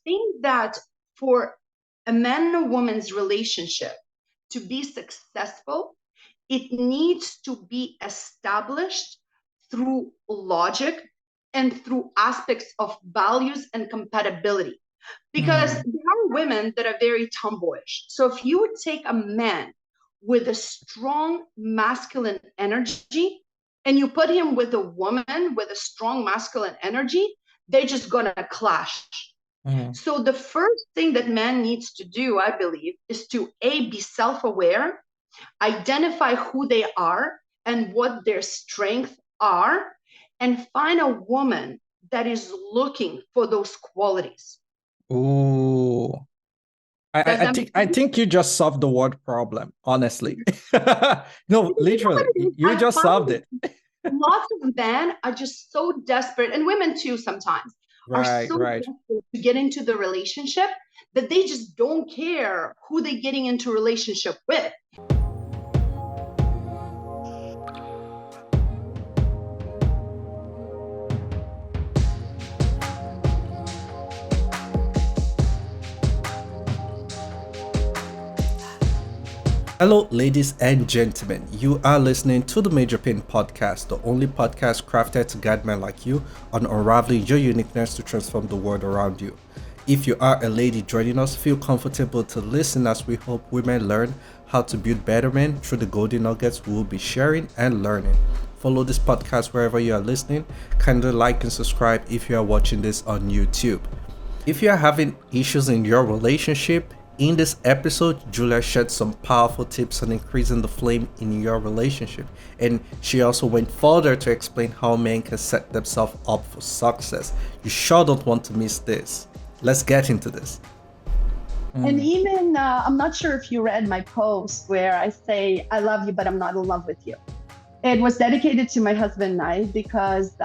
think that for a man and a woman's relationship to be successful, it needs to be established through logic and through aspects of values and compatibility. Because there are women that are very tomboyish. So if you would take a man with a strong masculine energy and you put him with a woman with a strong masculine energy, they're just gonna clash. So the first thing that man needs to do, I believe, is to be self-aware, identify who they are and what their strengths are, and find a woman that is looking for those qualities. Ooh. I think you just solved the word problem, honestly. No, literally, you just solved it. Lots of men are just so desperate, and women too sometimes, are so desperate to get into the relationship that they just don't care who they're getting into a relationship with. Hello, ladies and gentlemen. You are listening to the Major Pain Podcast, the only podcast crafted to guide men like you on unraveling your uniqueness to transform the world around you. If you are a lady joining us, feel comfortable to listen as we hope women learn how to build better men through the golden nuggets we will be sharing and learning. Follow this podcast wherever you are listening. Kindly like and subscribe if you are watching this on YouTube. If you are having issues in your relationship, in this episode, Julia shared some powerful tips on increasing the flame in your relationship, and she also went further to explain how men can set themselves up for success. You sure don't want to miss this. Let's get into this. And even, I'm not sure if you read my post where I say, I love you, but I'm not in love with you. It was dedicated to my husband and I because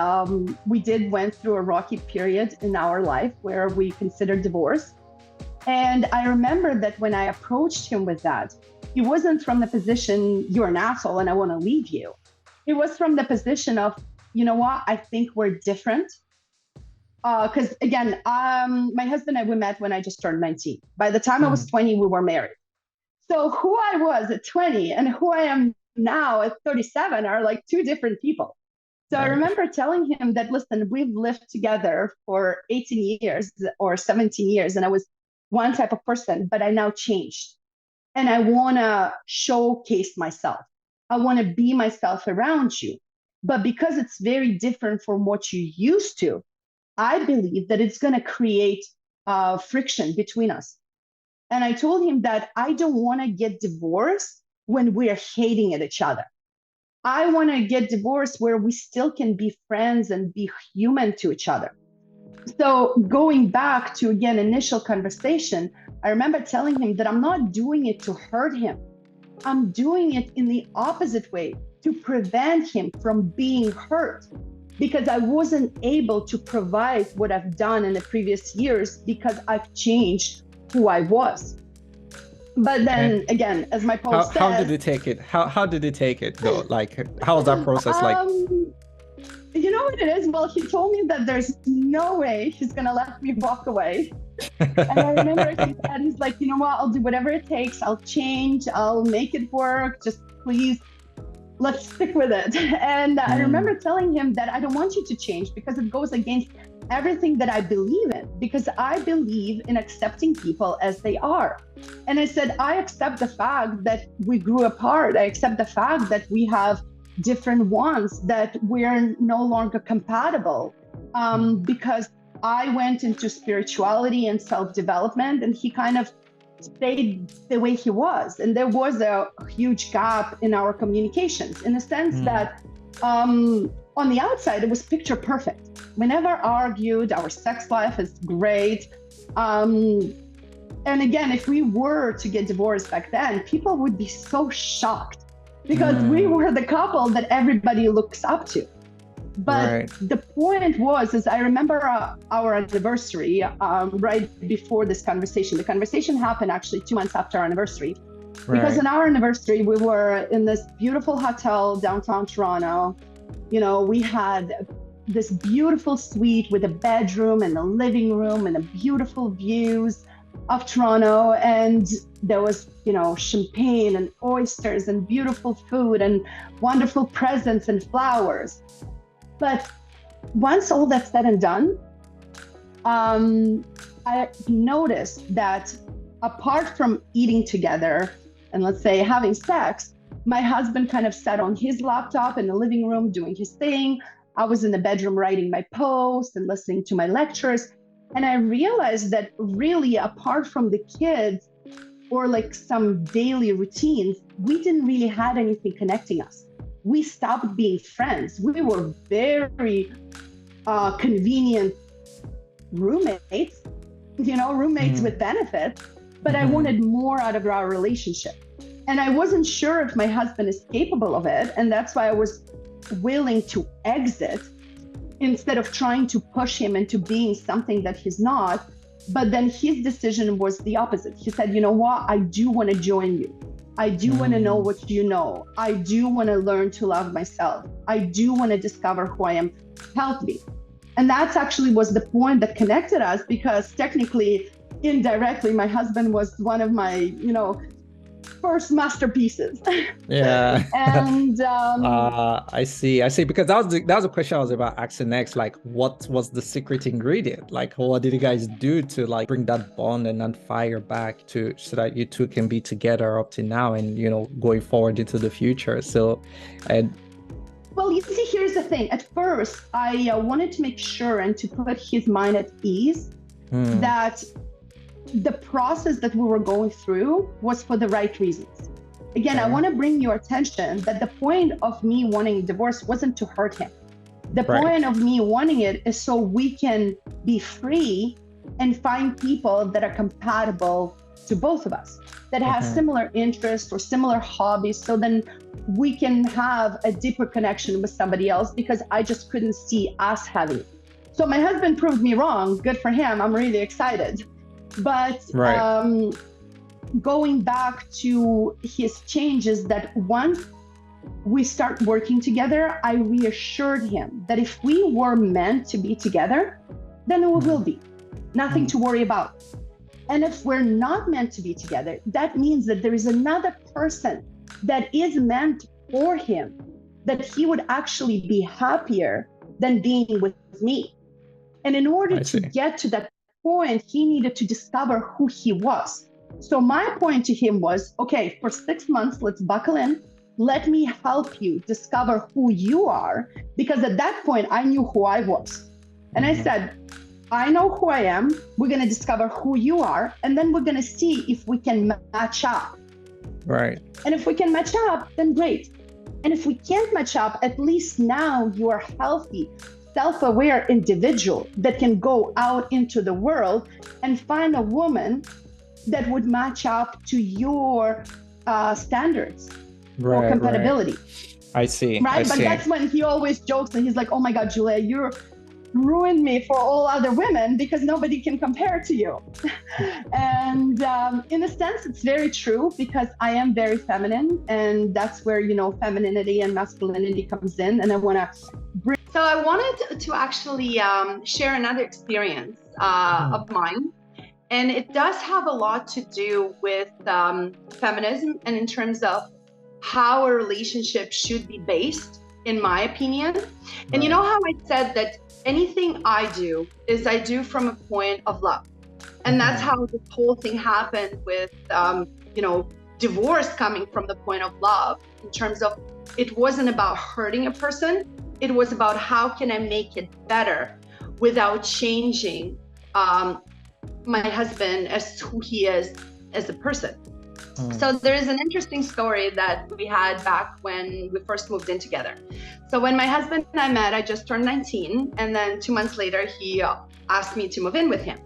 we went through a rocky period in our life where we considered divorce. And I remember that when I approached him with that, he wasn't from the position, you're an asshole and I want to leave you. It was from the position of, you know what, I think we're different. Because again, my husband and I, we met when I just turned 19. By the time I was 20, we were married. So who I was at 20 and who I am now at 37 are like two different people. So I remember telling him that, listen, we've lived together for 18 years or 17 years, and I was one type of person, but I now changed. And I want to showcase myself. I want to be myself around you. But because it's very different from what you used to, I believe that it's going to create friction between us. And I told him that I don't want to get divorced when we're hating at each other. I want to get divorced where we still can be friends and be human to each other. So going back to, again, initial conversation, I remember telling him that I'm not doing it to hurt him. I'm doing it in the opposite way, to prevent him from being hurt, because I wasn't able to provide what I've done in the previous years because I've changed who I was. But then again, as my post says, how did he take it? How did he take it though? Like, how was that process like? You know what it is? Well, he told me that there's no way he's going to let me walk away. And I remember he said, he's like, you know what? I'll do whatever it takes. I'll change. I'll make it work. Just please, let's stick with it. And I remember telling him that I don't want you to change because it goes against everything that I believe in, because I believe in accepting people as they are. And I said, I accept the fact that we grew apart. I accept the fact that we have different wants, that we're no longer compatible, because I went into spirituality and self-development and he kind of stayed the way he was. And there was a huge gap in our communications in the sense that on the outside, it was picture perfect. We never argued. Our sex life is great. And again, if we were to get divorced back then, people would be so shocked because we were the couple that everybody looks up to. But the point was, I remember our anniversary right before this conversation. The conversation happened actually 2 months after our anniversary. Because on our anniversary, we were in this beautiful hotel downtown Toronto. You know, we had this beautiful suite with a bedroom and a living room and a beautiful views of Toronto. And there was, champagne and oysters and beautiful food and wonderful presents and flowers. But once all that's said and done, I noticed that apart from eating together and let's say having sex, my husband kind of sat on his laptop in the living room doing his thing. I was in the bedroom writing my posts and listening to my lectures. And I realized that really, apart from the kids or like some daily routines, we didn't really had anything connecting us. We stopped being friends. We were very convenient roommates, roommates with benefits, but I wanted more out of our relationship. And I wasn't sure if my husband is capable of it. And that's why I was willing to exit instead of trying to push him into being something that he's not. But then his decision was the opposite. He said, you know what? I do want to join you. I do want to know what you know. I do want to learn to love myself. I do want to discover who I am. Help me. And that's actually was the point that connected us, because technically, indirectly, my husband was one of my, first masterpieces. Yeah. And I see. Because that was a question I was about asking next. Like, what was the secret ingredient? Like, what did you guys do to like bring that bond and that fire back so that you two can be together up to now and going forward into the future? So, and well, you see, here's the thing. At first, I wanted to make sure and to put his mind at ease that the process that we were going through was for the right reasons. Again, I want to bring your attention that the point of me wanting divorce wasn't to hurt him. The point of me wanting it is so we can be free and find people that are compatible to both of us, that have similar interests or similar hobbies. So then we can have a deeper connection with somebody else, because I just couldn't see us having it. So my husband proved me wrong. Good for him. I'm really excited. But going back to his changes, that once we start working together, I reassured him that if we were meant to be together, then we will be. Nothing to worry about. And if we're not meant to be together, that means that there is another person that is meant for him, that he would actually be happier than being with me. And in order to get to that point, he needed to discover who he was. So my point to him was, okay, for 6 months, let's buckle in. Let me help you discover who you are. Because at that point, I knew who I was. And I said, I know who I am. We're going to discover who you are. And then we're going to see if we can match up. Right. And if we can match up, then great. And if we can't match up, at least now you are healthy, self-aware individual that can go out into the world and find a woman that would match up to your standards or compatibility. Right. I see. Right? But that's when he always jokes and he's like, oh my God, Julia, you're ruined me for all other women because nobody can compare to you. And in a sense, it's very true, because I am very feminine, and that's where, femininity and masculinity comes in. And I want to bring. So I wanted to actually share another experience of mine. And it does have a lot to do with feminism, and in terms of how a relationship should be based, in my opinion. And you know how I said that anything I do is I do from a point of love. And that's how this whole thing happened with, divorce coming from the point of love, in terms of it wasn't about hurting a person. It was about how can I make it better without changing my husband as who he is as a person. So there is an interesting story that we had back when we first moved in together. So when my husband and I met, I just turned 19. And then 2 months later, he asked me to move in with him.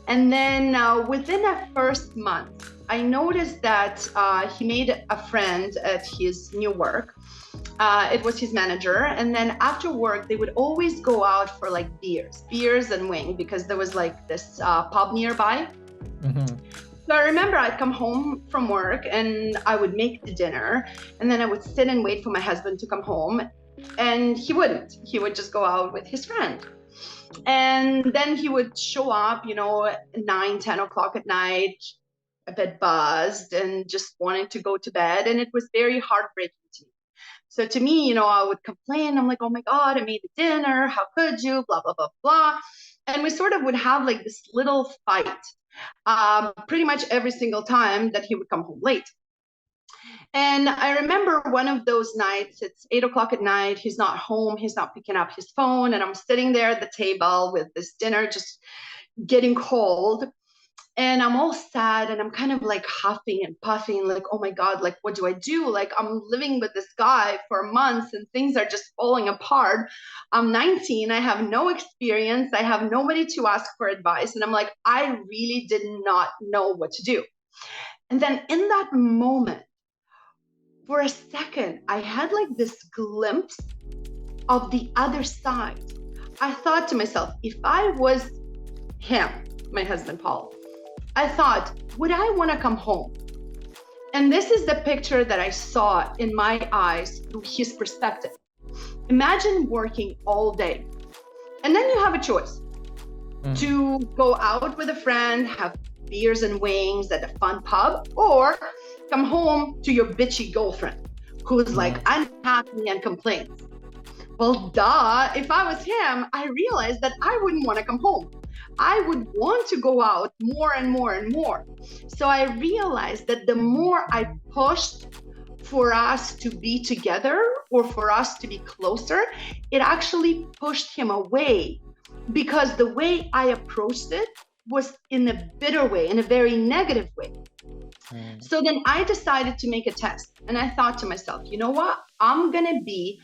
And then within that first month, I noticed that he made a friend at his new work. It was his manager. And then after work, they would always go out for like beers and wing, because there was like this pub nearby. So I remember I'd come home from work and I would make the dinner, and then I would sit and wait for my husband to come home. And he wouldn't. He would just go out with his friend. And then he would show up, 9, 10 o'clock at night, a bit buzzed and just wanting to go to bed. And it was very heartbreaking to me. So to me, I would complain. I'm like, oh my God, I made the dinner. How could you? Blah, blah, blah, blah. And we sort of would have like this little fight pretty much every single time that he would come home late. And I remember one of those nights, it's 8 o'clock at night. He's not home. He's not picking up his phone. And I'm sitting there at the table with this dinner just getting cold. And I'm all sad and I'm kind of like huffing and puffing, like, oh my God, like, what do I do? Like, I'm living with this guy for months and things are just falling apart. I'm 19. I have no experience. I have nobody to ask for advice. And I'm like, I really did not know what to do. And then in that moment, for a second, I had like this glimpse of the other side. I thought to myself, if I was him, my husband, Paul, I thought, would I want to come home? And this is the picture that I saw in my eyes through his perspective. Imagine working all day. And then you have a choice to go out with a friend, have beers and wings at a fun pub, or come home to your bitchy girlfriend who's like unhappy and complains. Well, duh, if I was him, I realized that I wouldn't want to come home. I would want to go out more and more and more. So I realized that the more I pushed for us to be together or for us to be closer, it actually pushed him away, because the way I approached it was in a bitter way, in a very negative way. So then I decided to make a test. And I thought to myself, you know what? I'm going to be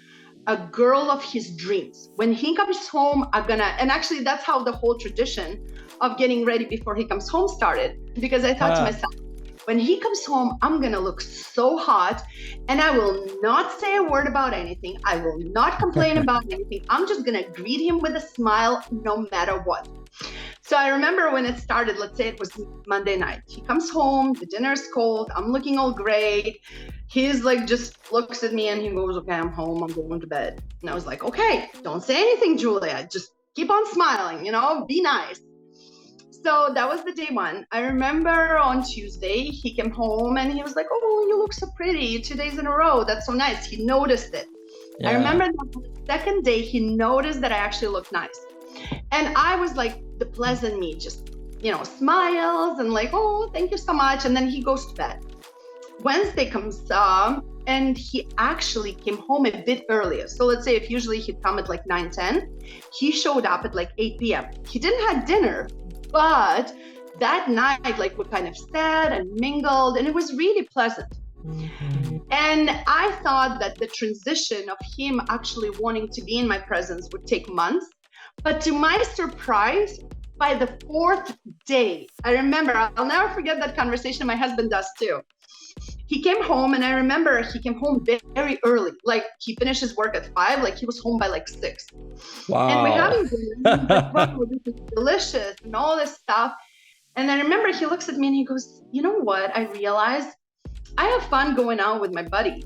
a girl of his dreams. When he comes home, and actually that's how the whole tradition of getting ready before he comes home started. Because I thought to myself, when he comes home, I'm going to look so hot and I will not say a word about anything. I will not complain about anything. I'm just going to greet him with a smile no matter what. So I remember when it started, let's say it was Monday night. He comes home, the dinner's cold, I'm looking all great. He's like, just looks at me and he goes, okay, I'm home, I'm going to bed. And I was like, okay, don't say anything, Julia. Just keep on smiling, be nice. So that was the day one. I remember on Tuesday, he came home and he was like, oh, you look so pretty 2 days in a row. That's so nice. He noticed it. Yeah. I remember the second day, he noticed that I actually looked nice. And I was like, the pleasant me just, smiles and like, oh, thank you so much. And then he goes to bed. Wednesday comes and he actually came home a bit earlier. So let's say if usually he'd come at like 9, 10, he showed up at like 8 p.m. He didn't have dinner, but that night, like we kind of sat and mingled and it was really pleasant. Mm-hmm. And I thought that the transition of him actually wanting to be in my presence would take months. But to my surprise, by the 4th day, I remember, I'll never forget that conversation. My husband does too. He came home and I remember he came home very early. Like he finished his work at 5, like he was home by like 6. Wow. And we're having dinner. Like, wow, this is delicious and all this stuff. And I remember he looks at me and he goes, you know what? I realized I have fun going out with my buddy,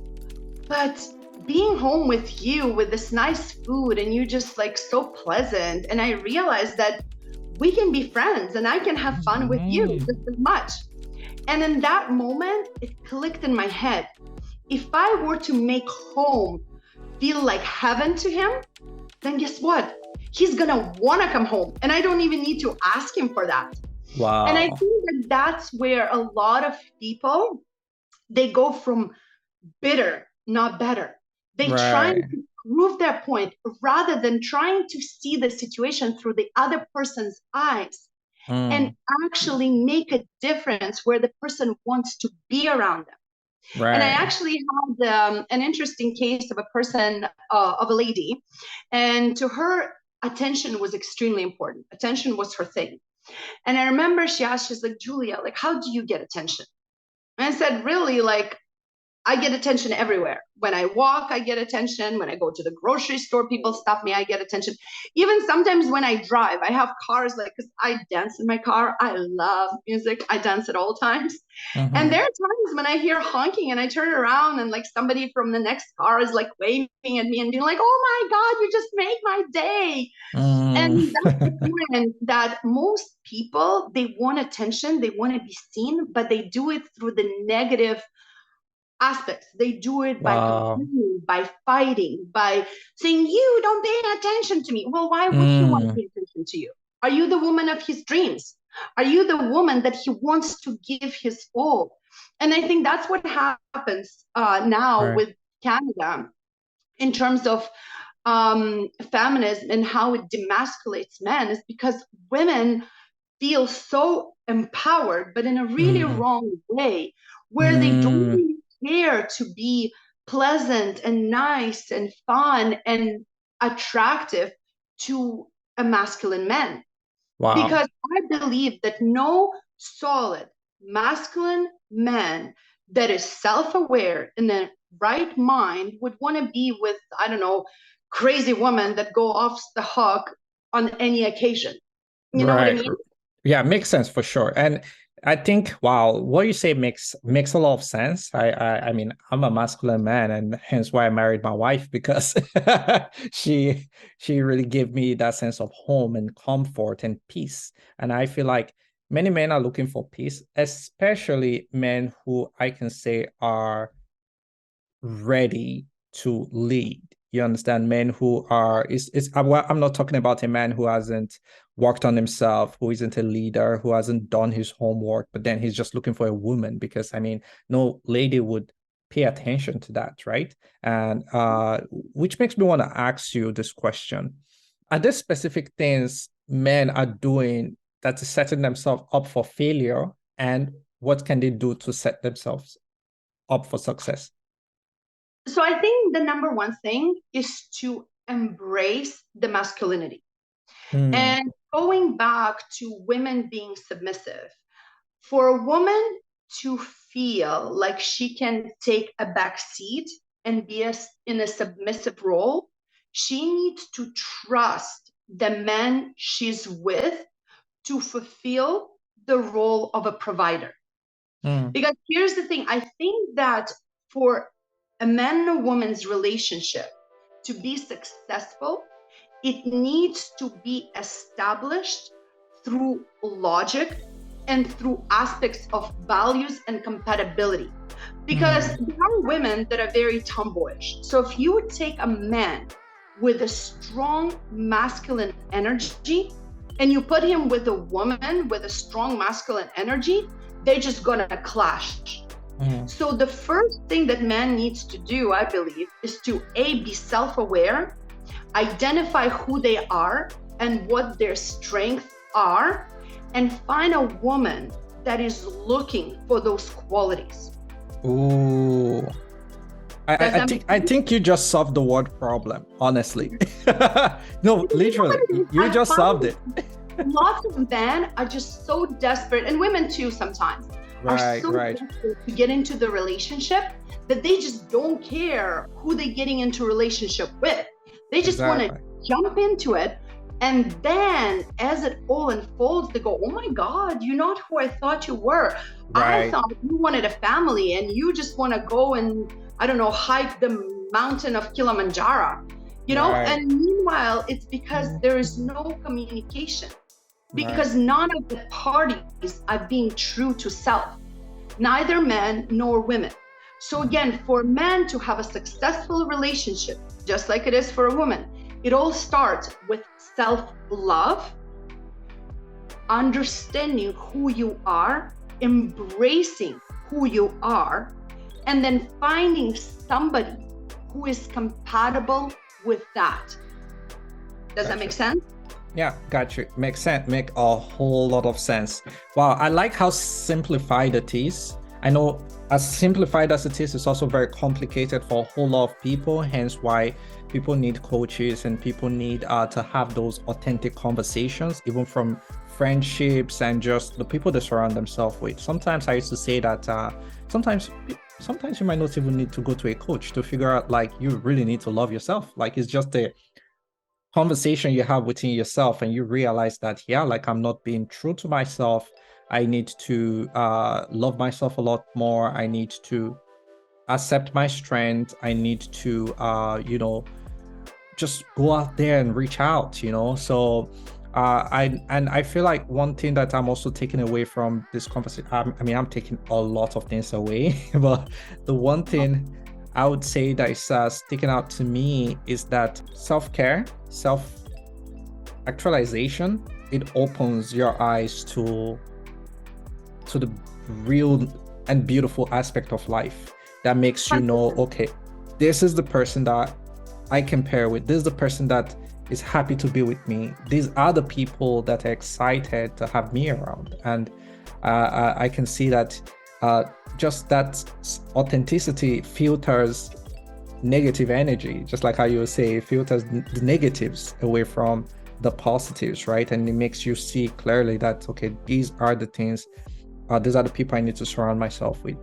but being home with you with this nice food and you just like so pleasant. And I realized that we can be friends and I can have fun with you just as much. And in that moment, it clicked in my head. If I were to make home feel like heaven to him, then guess what? He's gonna wanna come home and I don't even need to ask him for that. Wow. And I think that that's where a lot of people, they go from bitter, not better. They try to prove their point rather than trying to see the situation through the other person's eyes and actually make a difference where the person wants to be around them. Right. And I actually had an interesting case of a person, of a lady, and to her, attention was extremely important. Attention was her thing. And I remember she asked, she's like, Julia, like, how do you get attention? And I said, really, like, I get attention everywhere. When I walk, I get attention. When I go to the grocery store, people stop me, I get attention. Even sometimes when I drive, I have cars, like, because I dance in my car. I love music. I dance at all times. And there are times when I hear honking and I turn around and like somebody from the next car is like waving at me and being like, oh my God, you just made my day. And that's the point that most people, they want attention, they want to be seen, but they do it through the negative aspects. They do it by complaining, by fighting, by saying, you don't pay attention to me. Well, why would he want to pay attention to you? Are you the woman of his dreams? Are you the woman that he wants to give his all? And I think that's what happens now with Canada in terms of feminism and how it demasculates men, is because women feel so empowered, but in a really wrong way, where they don't really care to be pleasant and nice and fun and attractive to a masculine man. Because I believe that no solid masculine man that is self-aware in the right mind would want to be with, I don't know, crazy women that go off the hook on any occasion. You know what I mean? Yeah, makes sense for sure. And I think, wow, what you say makes a lot of sense. I mean, I'm a masculine man, and hence why I married my wife, because she really gave me that sense of home and comfort and peace. And I feel like many men are looking for peace, especially men who I can say are ready to lead. You understand? Men who are, I'm not talking about a man who hasn't worked on himself, who isn't a leader, who hasn't done his homework, but then he's just looking for a woman, because I mean, no lady would pay attention to that, right? And which makes me want to ask you this question. Are there specific things men are doing that is setting themselves up for failure, and what can they do to set themselves up for success? So I think the number one thing is to embrace the masculinity. And going back to women being submissive, for a woman to feel like she can take a back seat and be in a submissive role, she needs to trust the man she's with to fulfill the role of a provider. Because here's the thing, I think that for a man and a woman's relationship to be successful, it needs to be established through logic and through aspects of values and compatibility. Because there are women that are very tomboyish. So if you would take a man with a strong masculine energy and you put him with a woman with a strong masculine energy, they're just gonna clash. So the first thing that man needs to do, I believe, is to be self-aware, identify who they are and what their strengths are, and find a woman that is looking for those qualities. Ooh. I think you just solved the word problem, honestly. No, literally, you just solved it. Lots of men are just so desperate, and women too sometimes, are so desperate to get into the relationship that they just don't care who they're getting into a relationship with. They just want to jump into it. And then as it all unfolds, they go, oh my God, you're not who I thought you were. I thought you wanted a family and you just want to go and, I don't know, hike the mountain of Kilimanjaro, you know? And meanwhile, it's because there is no communication, because none of the parties are being true to self, neither men nor women. So again, for a man to have a successful relationship, just like it is for a woman, it all starts with self-love, understanding who you are, embracing who you are, and then finding somebody who is compatible with that. Does that make sense? Yeah, got you. Makes sense. Make a whole lot of sense. Wow, I like how simplified it is. I know as simplified as it is, it's also very complicated for a whole lot of people, hence why people need coaches and people need to have those authentic conversations, even from friendships and just the people they surround themselves with. Sometimes I used to say that sometimes sometimes you might not even need to go to a coach to figure out like you really need to love yourself. Like it's just a conversation you have within yourself and you realize that, yeah, like I'm not being true to myself. I need to love myself a lot more. I need to accept my strength. I need to just go out there and reach out, so I feel like one thing that I'm also taking away from this conversation, I mean, I'm taking a lot of things away but the one thing I would say that is sticking out to me is that self-care, self-actualization, it opens your eyes to the real and beautiful aspect of life that makes you know, okay, this is the person that I compare with. This is the person that is happy to be with me. These are the people that are excited to have me around. And I can see that just that authenticity filters negative energy, just like how you would say, it filters the negatives away from the positives, right? And it makes you see clearly that, okay, these are the things, these are the people I need to surround myself with.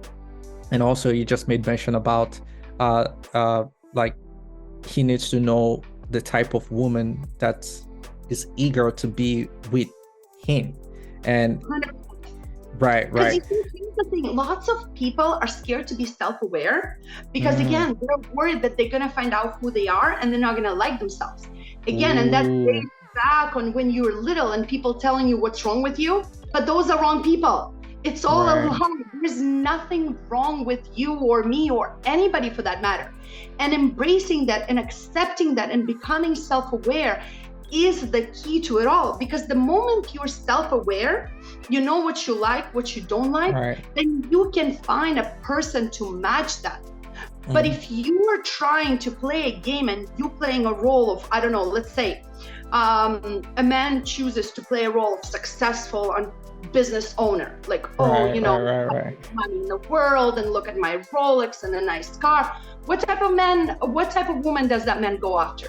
And also you just made mention about like he needs to know the type of woman that is eager to be with him. And right. Because here's the thing, lots of people are scared to be self-aware because again, they're worried that they're going to find out who they are and they're not going to like themselves again. And that's based back on when you were little and people telling you what's wrong with you, but those are wrong people. It's all a lie. There's nothing wrong with you or me or anybody for that matter. And embracing that and accepting that and becoming self-aware is the key to it all. Because the moment you're self-aware, you know what you like, what you don't like, then you can find a person to match that. But if you are trying to play a game and you playing a role of, I don't know, let's say a man chooses to play a role of successful business owner, like, money in the world and look at my Rolex and a nice car. What type of woman does that man go after?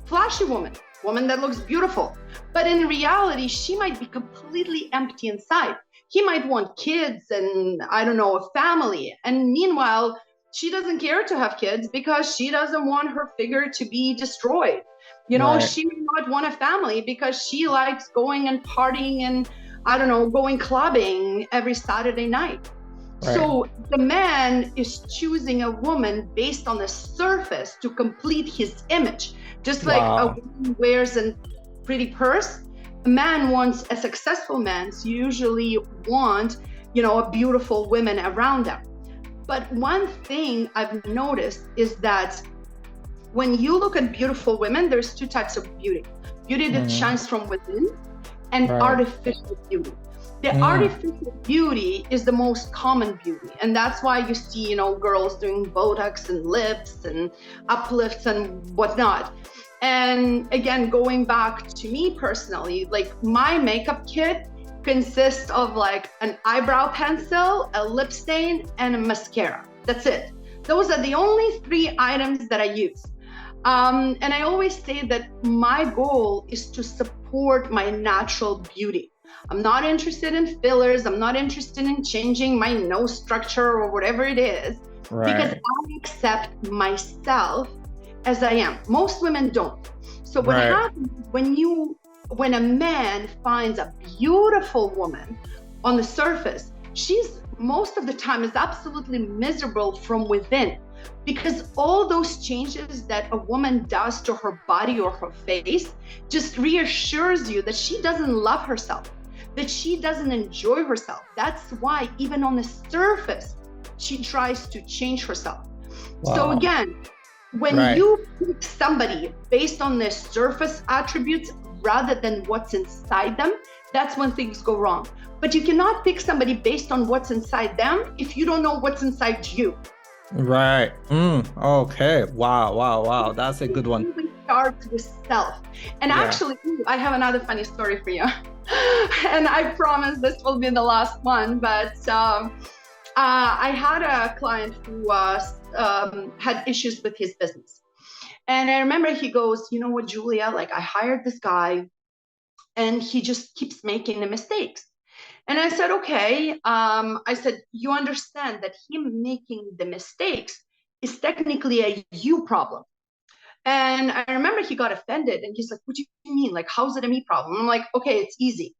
Flashy woman that looks beautiful. But in reality, she might be completely empty inside. He might want kids and, I don't know, a family. And meanwhile, she doesn't care to have kids because she doesn't want her figure to be destroyed. She may not want a family because she likes going and partying and, I don't know, going clubbing every Saturday night. So the man is choosing a woman based on the surface to complete his image. Just like a woman wears a pretty purse, a man wants, a successful man usually want, a beautiful woman around them. But one thing I've noticed is that when you look at beautiful women, there's two types of beauty. Beauty that shines from within and artificial beauty. The artificial beauty is the most common beauty. And that's why you see, girls doing Botox and lips and uplifts and whatnot. And again, going back to me personally, like my makeup kit consists of like an eyebrow pencil, a lip stain, and a mascara. That's it. Those are the only 3 items that I use. And I always say that my goal is to support my natural beauty. I'm not interested in fillers. I'm not interested in changing my nose structure or whatever it is, because I accept myself as I am. Most women don't. So what happens when a man finds a beautiful woman on the surface, she's most of the time is absolutely miserable from within, because all those changes that a woman does to her body or her face just reassures you that she doesn't love herself, that she doesn't enjoy herself. That's why even on the surface, she tries to change herself. So again, when you pick somebody based on their surface attributes rather than what's inside them, that's when things go wrong. But you cannot pick somebody based on what's inside them if you don't know what's inside you. Right. Okay. Wow. That's a good one. It starts with self. And actually, I have another funny story for you. And I promise this will be the last one. But I had a client who had issues with his business. And I remember he goes, you know what, Julia, like I hired this guy and he just keeps making the mistakes. And I said, okay. I said, you understand that him making the mistakes is technically a you problem. And I remember he got offended and he's like, what do you mean? Like, how's it a me problem? I'm like, okay, it's easy.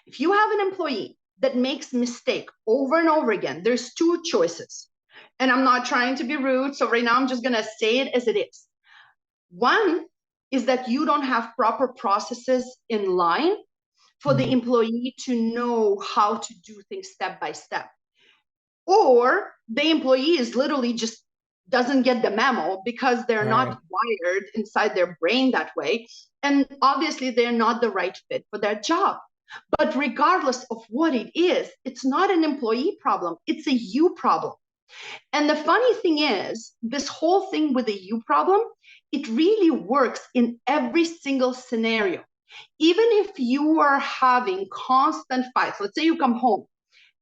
If you have an employee that makes mistake over and over again, there's two choices. And I'm not trying to be rude. So right now I'm just going to say it as it is. One is that you don't have proper processes in line for the employee to know how to do things step by step. Or the employee is literally just doesn't get the memo because they're not wired inside their brain that way. And obviously they're not the right fit for their job. But regardless of what it is, it's not an employee problem. It's a you problem. And the funny thing is, this whole thing with the you problem, it really works in every single scenario. Even if you are having constant fights, let's say you come home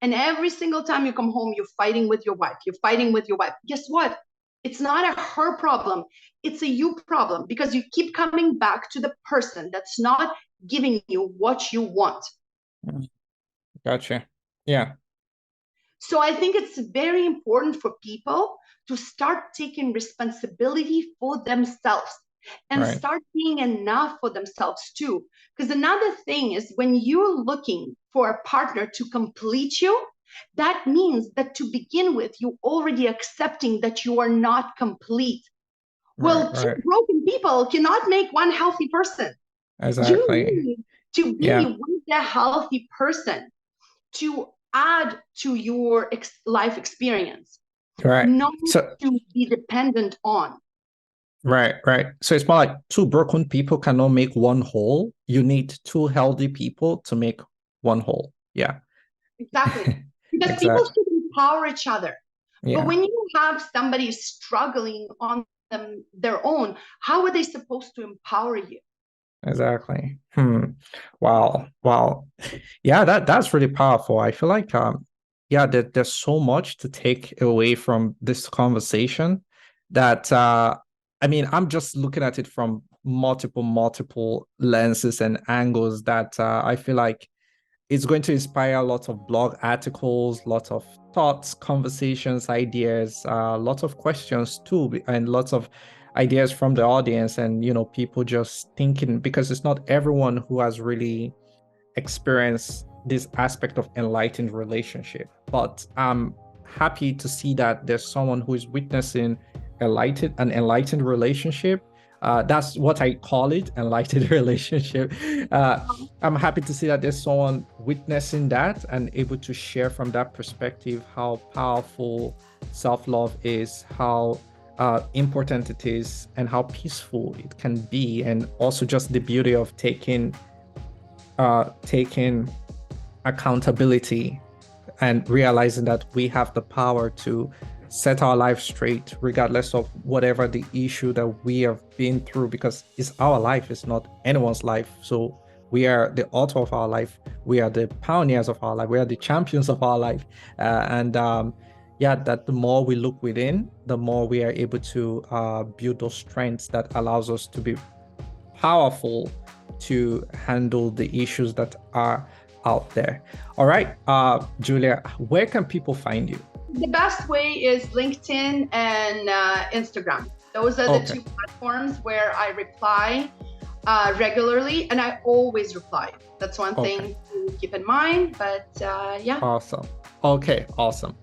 and every single time you come home, you're fighting with your wife, you're fighting with your wife. Guess what? It's not a her problem. It's a you problem because you keep coming back to the person that's not giving you what you want. Gotcha. Yeah. So I think it's very important for people to start taking responsibility for themselves and start being enough for themselves too. Because another thing is when you're looking for a partner to complete you, that means that to begin with, you're already accepting that you are not complete. Well, two broken people cannot make one healthy person. Exactly. You need to be with a healthy person to add to your life experience, not to be dependent on. Right. So it's more like two broken people cannot make one whole. You need two healthy people to make one whole. Yeah. Exactly. Because people should empower each other. Yeah. But when you have somebody struggling on their own, how are they supposed to empower you? Exactly. Wow. Yeah, that's really powerful. I feel like there's so much to take away from this conversation that I mean, I'm just looking at it from multiple lenses and angles that I feel like it's going to inspire lots of blog articles, lots of thoughts, conversations, ideas, lots of questions too, and lots of ideas from the audience and, people just thinking, because it's not everyone who has really experienced this aspect of enlightened relationship. But I'm happy to see that there's someone who is witnessing an enlightened relationship. That's what I call it, enlightened relationship. I'm happy to see that there's someone witnessing that and able to share from that perspective how powerful self-love is, how important it is, and how peaceful it can be, and also just the beauty of taking accountability and realizing that we have the power to set our life straight regardless of whatever the issue that we have been through, because it's our life, it's not anyone's life. So we are the author of our life, we are the pioneers of our life, we are the champions of our life, that the more we look within, the more we are able to build those strengths that allows us to be powerful to handle the issues that are out there. All right, Julia, where can people find you? The best way is LinkedIn and Instagram. Those are the two platforms where I reply regularly, and I always reply. That's one thing to keep in mind, but yeah. Awesome. Okay, awesome.